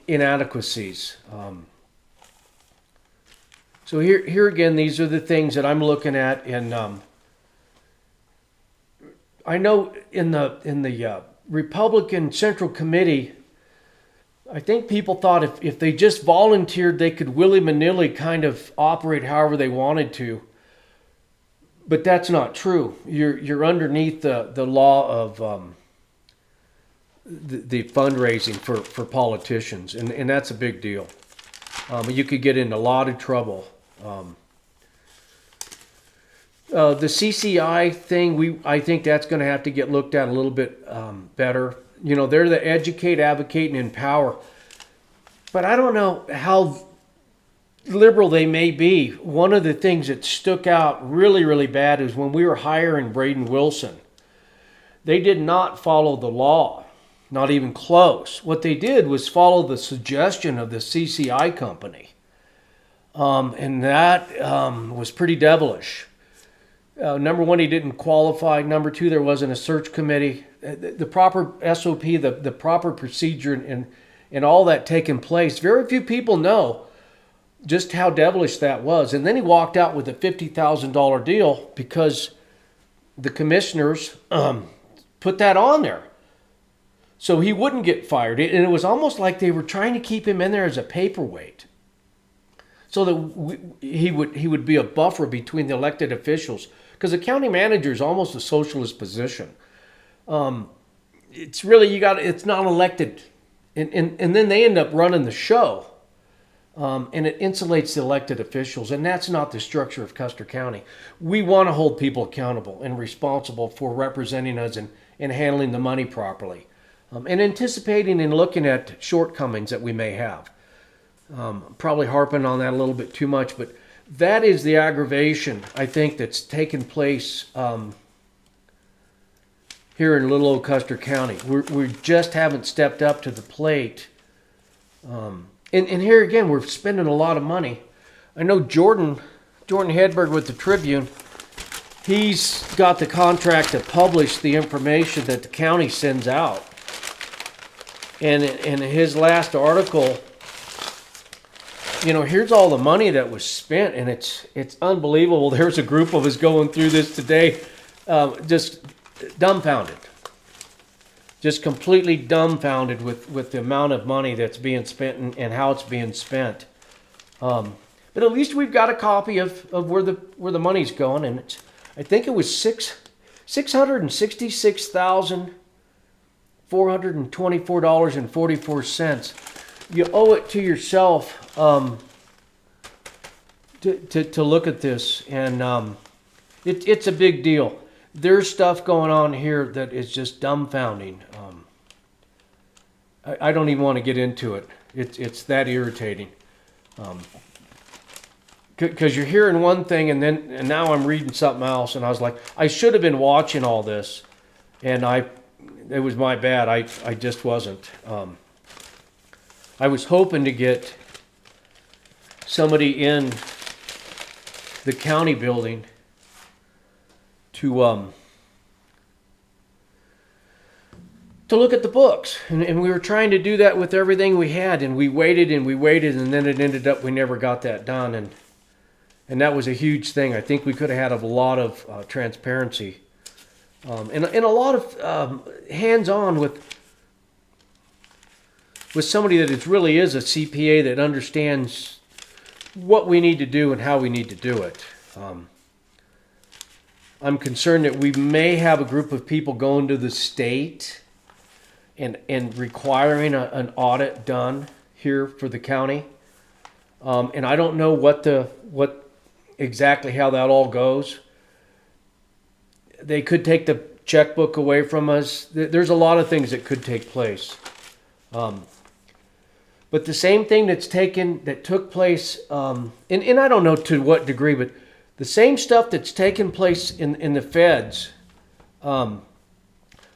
inadequacies? So here again, these are the things that I'm looking at. And I know in the Republican Central Committee, I think people thought if they just volunteered, they could willy-nilly kind of operate however they wanted to. But that's not true. You're underneath the law of the fundraising for politicians, and that's a big deal. You could get in a lot of trouble. The CCI thing, I think that's going to have to get looked at a little bit better. You know, they're the educate, advocate, and empower. But I don't know how liberal they may be. One of the things that stuck out really bad is when we were hiring Braden Wilson. They did not follow the law, not even close. What they did was follow the suggestion of the CCI company. And that was pretty devilish. Number one, he didn't qualify. Number two, there wasn't a search committee. The proper SOP, the proper procedure, and all that taking place. Very few people know just how devilish that was. And then he walked out with a $50,000 deal because the commissioners put that on there. So he wouldn't get fired. And it was almost like they were trying to keep him in there as a paperweight, so that he would be a buffer between the elected officials. Because the county manager is almost a socialist position. It's really, it's not elected. And then they end up running the show. And it insulates the elected officials. And that's not the structure of Custer County. We want to hold people accountable and responsible for representing us and handling the money properly. And anticipating and looking at shortcomings that we may have. Probably harping on that a little bit too much, but that is the aggravation, I think, that's taken place here in little old Custer County. We just haven't stepped up to the plate. And here again, we're spending a lot of money. I know Jordan Hedberg with the Tribune, he's got the contract to publish the information that the county sends out. And in his last article, you know, here's all the money that was spent, and it's unbelievable. There's a group of us going through this today, just dumbfounded, just completely dumbfounded with the amount of money that's being spent and how it's being spent. But at least we've got a copy of where the money's going, and I think it was $666,424.44. You owe it to yourself to look at this, and it's a big deal. There's stuff going on here that is just dumbfounding. I don't even want to get into it. It's that irritating. because you're hearing one thing and now I'm reading something else, and I was like, I should have been watching all this, and it was my bad. I just wasn't. I was hoping to get somebody in the county building to look at the books, and we were trying to do that with everything we had, and we waited, and then it ended up we never got that done, and that was a huge thing. I think we could have had a lot of transparency, and a lot of hands-on with somebody that really is a CPA that understands what we need to do and how we need to do it. I'm concerned that we may have a group of people going to the state and requiring an audit done here for the county. And I don't know what exactly how that all goes. They could take the checkbook away from us. There's a lot of things that could take place. But the same thing that took place, and I don't know to what degree, but the same stuff that's taken place in the feds.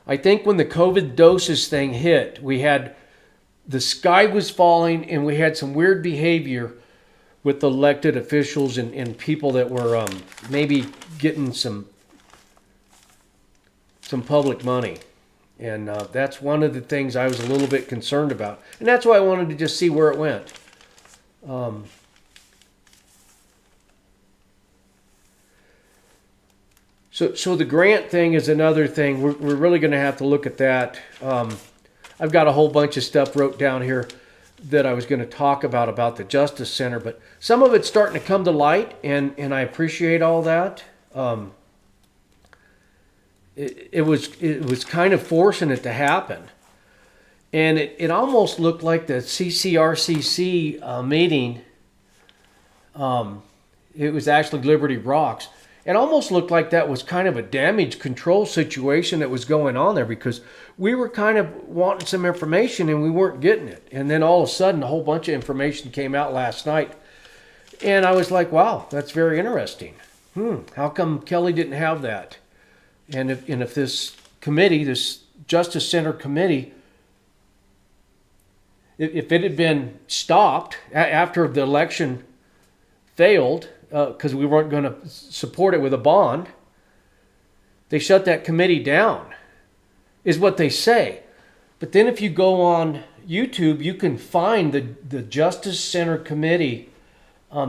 I think when the COVID doses thing hit, the sky was falling, and we had some weird behavior with elected officials and people that were maybe getting some public money. And that's one of the things I was a little bit concerned about. And that's why I wanted to just see where it went. So the grant thing is another thing. We're really going to have to look at that. I've got a whole bunch of stuff wrote down here that I was going to talk about the Justice Center. But some of it's starting to come to light, and I appreciate all that. It was kind of forcing it to happen, and it almost looked like the CCRCC meeting. It was actually Liberty Rocks. It almost looked like that was kind of a damage control situation that was going on there, because we were kind of wanting some information and we weren't getting it, and then all of a sudden a whole bunch of information came out last night, and I was like, wow, that's very interesting. How come Kelly didn't have that? And if this committee, this Justice Center committee, if it had been stopped after the election failed, because we weren't going to support it with a bond, they shut that committee down, is what they say. But then if you go on YouTube, you can find the Justice Center committee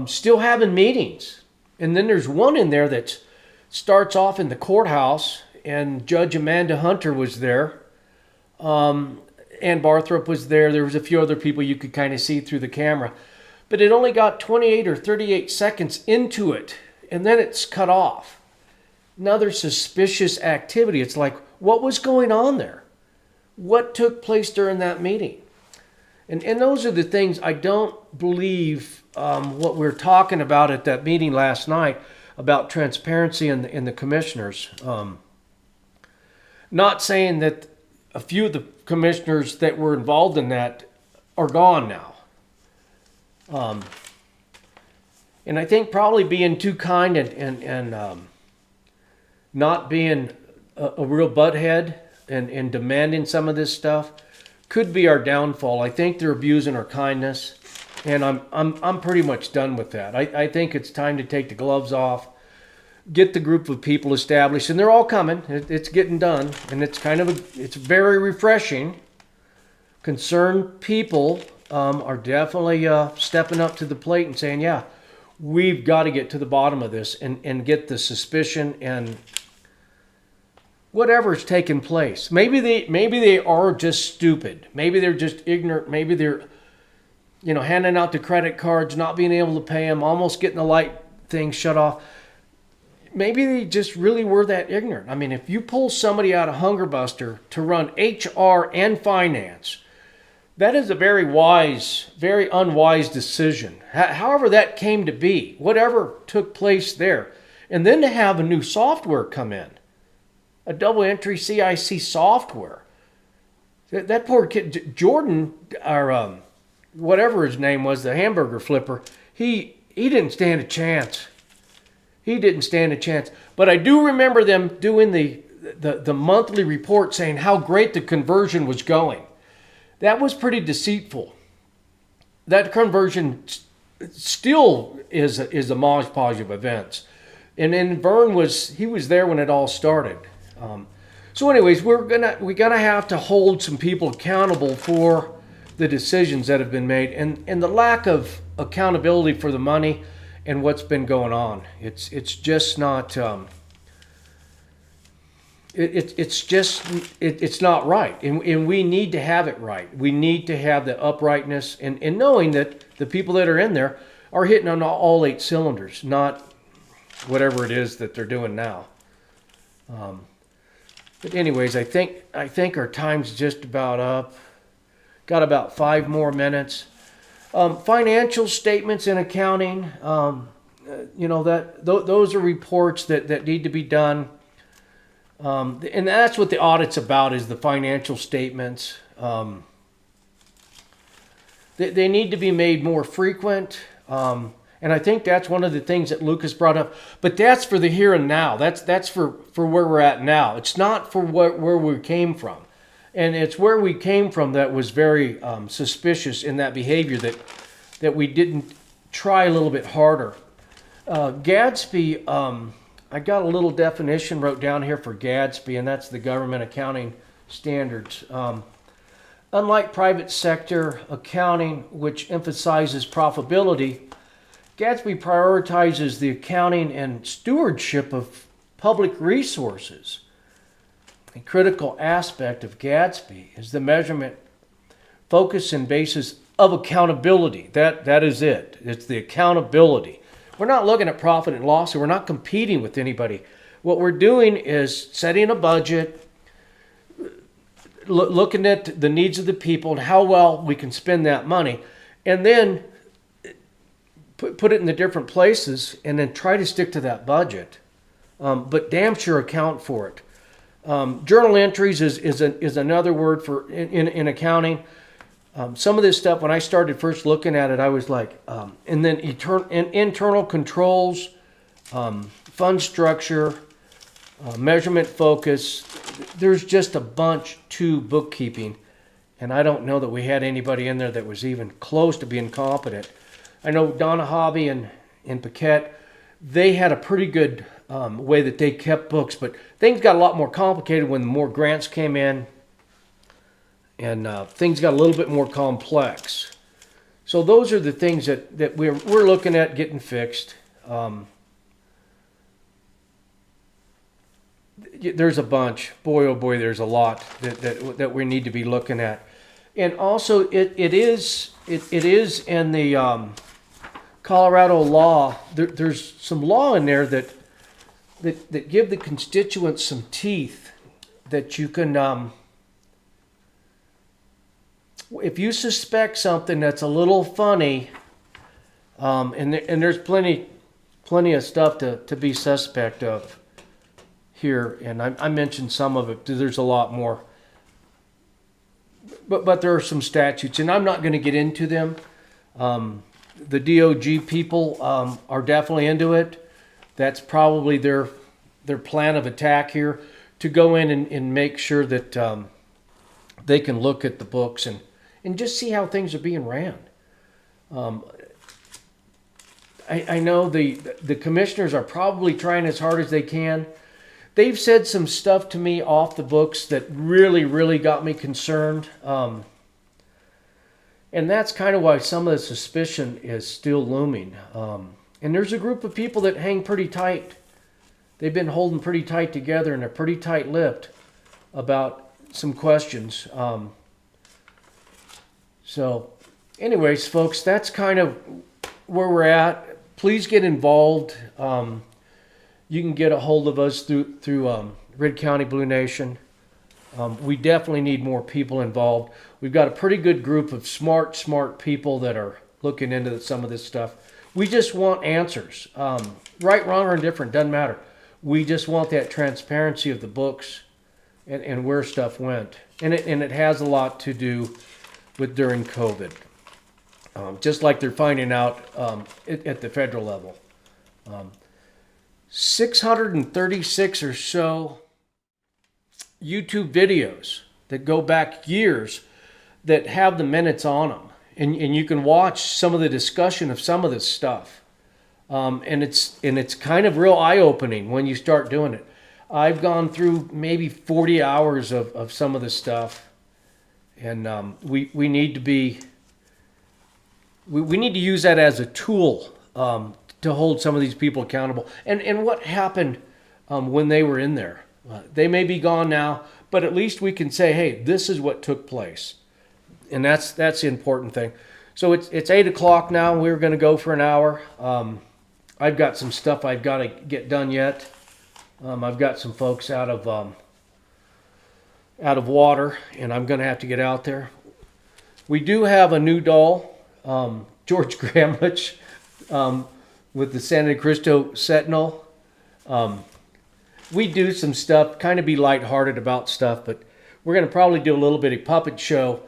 still having meetings. And then there's one in there that starts off in the courthouse, and Judge Amanda Hunter was there. Ann Barthrop was there. There was a few other people you could kind of see through the camera. But it only got 28 or 38 seconds into it, and then it's cut off. Another suspicious activity. It's like, what was going on there? What took place during that meeting? And those are the things I don't believe what we're talking about at that meeting last night about transparency in the commissioners. Not saying that a few of the commissioners that were involved in that are gone now. And I think probably being too kind and not being a real butthead and demanding some of this stuff could be our downfall. I think they're abusing our kindness, and I'm pretty much done with that. I think it's time to take the gloves off, get the group of people established, and they're all coming. It's getting done, and it's it's very refreshing. Concerned people are definitely stepping up to the plate and saying, yeah, we've got to get to the bottom of this and get the suspicion and whatever's taking place. Maybe they are just stupid. Maybe they're just ignorant. Maybe they're, handing out the credit cards, not being able to pay them, almost getting the light thing shut off. Maybe they just really were that ignorant. I mean, if you pull somebody out of Hunger Buster to run HR and finance, that is a very wise, very unwise decision. However that came to be, whatever took place there. And then to have a new software come in, a double entry CIC software. That poor kid, Jordan, or whatever his name was, the hamburger flipper, he he didn't stand a chance. He didn't stand a chance. But I do remember them doing the monthly report saying how great the conversion was going. That was pretty deceitful. That conversion still is a Mod Podge of events. And then Vern was there when it all started. So anyways, we're gonna have to hold some people accountable for the decisions that have been made and the lack of accountability for the money and what's been going on. It's just not it's not right, and we need to have it right. We need to have the uprightness and knowing that the people that are in there are hitting on all 8 cylinders, not whatever it is that they're doing now. But anyways, I think our time's just about up. Got about 5 more minutes. Financial statements and accounting, those are reports that need to be done. And that's what the audit's about, is the financial statements. They need to be made more frequent. And I think that's one of the things that Lucas brought up. But that's for the here and now. That's for where we're at now. It's not for where we came from. And it's where we came from that was very suspicious in that behavior that we didn't try a little bit harder. Gadsby, I got a little definition wrote down here for Gadsby, and that's the government accounting standards. Unlike private sector accounting, which emphasizes profitability, Gadsby prioritizes the accounting and stewardship of public resources. A critical aspect of Gadsby is the measurement, focus, and basis of accountability. That is it. It's the accountability. We're not looking at profit and loss, and we're not competing with anybody. What we're doing is setting a budget, looking at the needs of the people and how well we can spend that money, and then put it in the different places and then try to stick to that budget. But damn sure account for it. Journal entries is another word for in accounting. Some of this stuff, when I started first looking at it, I was like, and then internal controls, fund structure, measurement focus. There's just a bunch to bookkeeping, and I don't know that we had anybody in there that was even close to being competent. I know Donna Hobby and Paquette, they had a pretty good way that they kept books, but things got a lot more complicated when more grants came in, and things got a little bit more complex. So those are the things that we're looking at getting fixed. There's a bunch. Boy, oh boy, there's a lot that we need to be looking at. And also, it is in the Colorado law. There's some law in there that give the constituents some teeth that you can. If you suspect something that's a little funny, and there's plenty of stuff to be suspect of here, and I mentioned some of it. There's a lot more, but there are some statutes, and I'm not going to get into them. The DOG people are definitely into it. That's probably their plan of attack here, to go in and make sure that they can look at the books and just see how things are being ran. I know the commissioners are probably trying as hard as they can. They've said some stuff to me off the books that really, really got me concerned. And that's kind of why some of the suspicion is still looming. And there's a group of people that hang pretty tight. They've been holding pretty tight together, and they're pretty tight-lipped about some questions. So anyways, folks, that's kind of where we're at. Please get involved. You can get a hold of us through Red County Blue Nation. We definitely need more people involved. We've got a pretty good group of smart people that are looking into some of this stuff. We just want answers. Right, wrong, or indifferent, doesn't matter. We just want that transparency of the books and where stuff went. And it has a lot to do with during COVID. just like they're finding out at the federal level. 636 or so YouTube videos that go back years that have the minutes on them. And you can watch some of the discussion of some of this stuff. And it's kind of real eye-opening when you start doing it. I've gone through maybe 40 hours of some of this stuff. And we need to be... We need to use that as a tool to hold some of these people accountable. And what happened when they were in there? They may be gone now, but at least we can say, hey, this is what took place. And that's the important thing. So it's 8 o'clock now. We're going to go for an hour. I've got some stuff I've got to get done yet. I've got some folks out of water, and I'm going to have to get out there. We do have a new doll. George Gramlich with the San Cristo Sentinel. We do some stuff, kind of be lighthearted about stuff, but we're going to probably do a little bit of puppet show.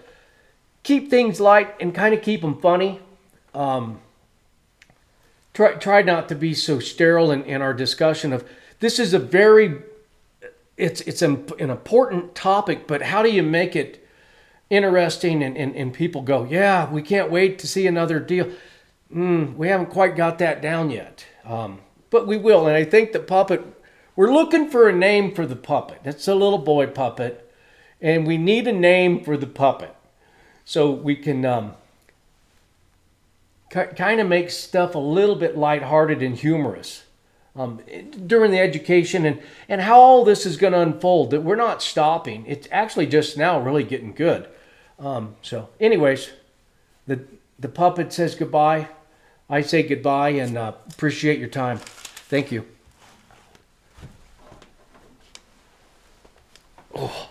Keep things light and kind of keep them funny. Try not to be so sterile in our discussion of this is a very, it's an important topic, but how do you make it interesting and people go, yeah, we can't wait to see another deal. We haven't quite got that down yet. But we will. And I think the puppet, we're looking for a name for the puppet. It's a little boy puppet. And we need a name for the puppet. So we can kind of make stuff a little bit lighthearted and humorous during the education and how all this is going to unfold. That we're not stopping. It's actually just now really getting good. So anyways, the puppet says goodbye. I say goodbye and appreciate your time. Thank you. Oh.